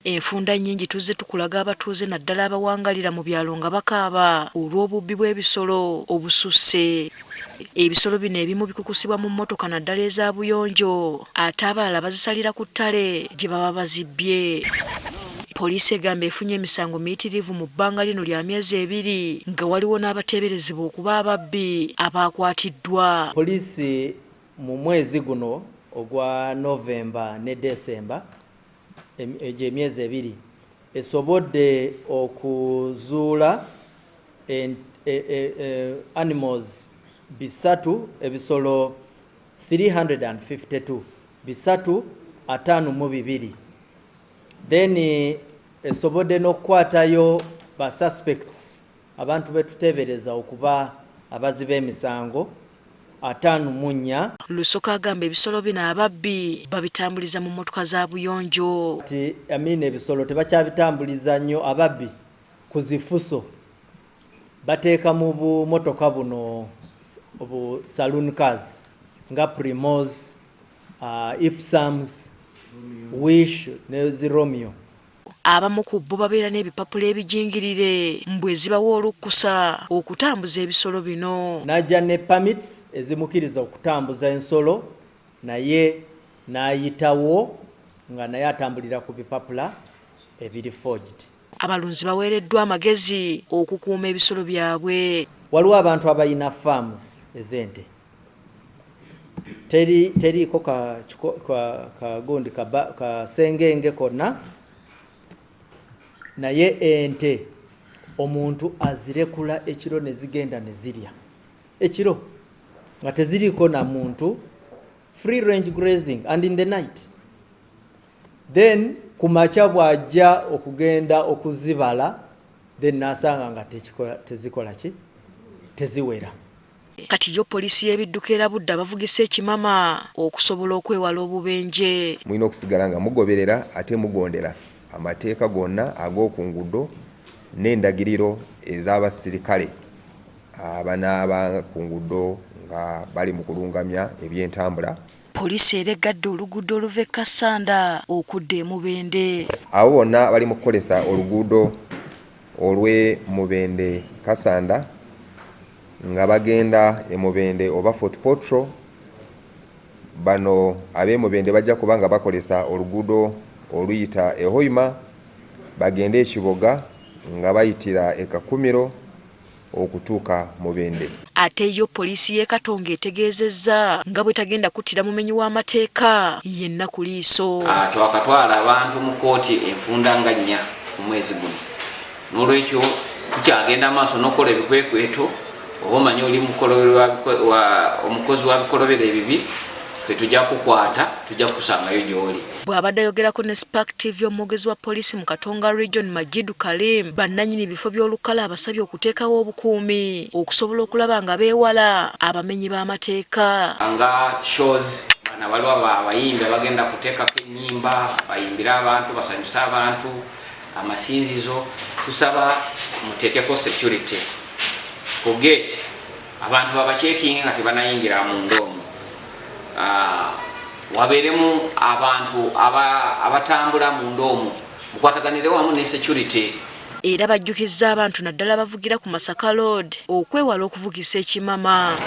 Enfunda nnyingi tuzze tukulaga abatuuze naddala abawangalira mu byalo nga bakaaba olw'obubbi bw'ebisolo obususse. Ebisolo bino ebimu bikukusibwa mu mmotoka naddala eza buyonjo ate abalala bazisalira ku ttale gye baba bazibbye. Poliisi egamba efunye emisango miyitirivu mu bbanga lino lya myezi 2 nga waliwo n'abateeberezebwa okuba ababbi abaakwatiddwa. Poliisi mu mwezi guno ogwa Novemba ne December egyo emyezi 2 esobodde okuzuula animals bisatu ebisolo 352 bisatu 52. Then esobodde n'okukwatayo ba suspects abantu betuteebereza okuba abazi b'emisango 54. Lusoko agamba ebisolo bino ababbi babitambuliza mu mmotoka za buyonjo. Ebisolo tebakyabitambuliza nnyo ababbi ku zifuso bateeka mu bumotoka buno obu saloon cars nga Primoz, Ipsams, Wish ne Romeo. Abamu ku bo babeera n'ebipapula ebijingirire mbwe zibawa olukkusa okutambuza ebisolo bino. Najja ne permit ezimukiriza okutambuza ensolo naye n'ayitawo nga naye atambulira ku bipapula ebiri forged. Abalunzi baweereddwa amagezi okukuuma ebisolo byabwe. Waliwo abantu abayina farms ez'ente. Teriiko kagundi kasengenge konna naye ente omuntu azirekula ekiro ne zigenda ne zirya ekiro nga teziriiko na muntu, free range grazing and in the night. Then kumakya bwajja okugenda okuzibala then nasanga nga tezikola ki teziwera. Kati yo poliisi y'ebidduka erabudde abavugisa ekimama okusobola okwewala obubenje. Mulina okusigala nga mugoberera ate mugondera amateeka gonna ag'oku nguudo n'endagiriro ez'abasirikale abanaaba ku nguudo nga bali mu kulungamya ebyentambula. Poliisi ereggadde oluguudo oluva e Kasanda okudda e Mubende. Abo bonna bali mu kukolesa oluguudo olw'e Mubende Kasanda nga bagenda e Mubende oba Fort Portal. Bano ab'e Mubende bajja kubanga bakolesa oluguudo oluyita e Hoima bagende e Kiboga nga bayitira e Kakumiro okutuuka Mubende. Ate yo poliisi y'e Katonga etegeezezza nga bwe tagenda kuttira mumenyi w'amateeka yenna ku liiso. Twakatwala abantu mu kooti enfunda nga 4 mu mwezi guno. N'olwekyo tukyagenda maaso n'okola ebikwekweto oba omanyi oli omukozi wa bikolobero ebibi tujja kukwata tujja kusangayo gy'oli. Bw'abadde ayogerako ne Spark TV omwogezi wa poliisi mu Katonga Region Majidu Kalim bannannyini bifo by'olukale abasabye okuteekawo obukuumi okusobola okulaba nga beewala abamenyi b'amateeka. Nga shows bana waliwo abayimbi bagenda kuteekako ennyimba bayimbira abantu basanyusa abantu amasinzizo tusaba muteekeko security ku gate abantu babacekinga nga tebanayingira mu ndoomu. Wabeeremu abantu abatambula mu ndoomu mukwataganire wamu ne security. Era bajjukizza abantu naddala bavugira ku Masaka Road okwewala okuvugisa ekimama.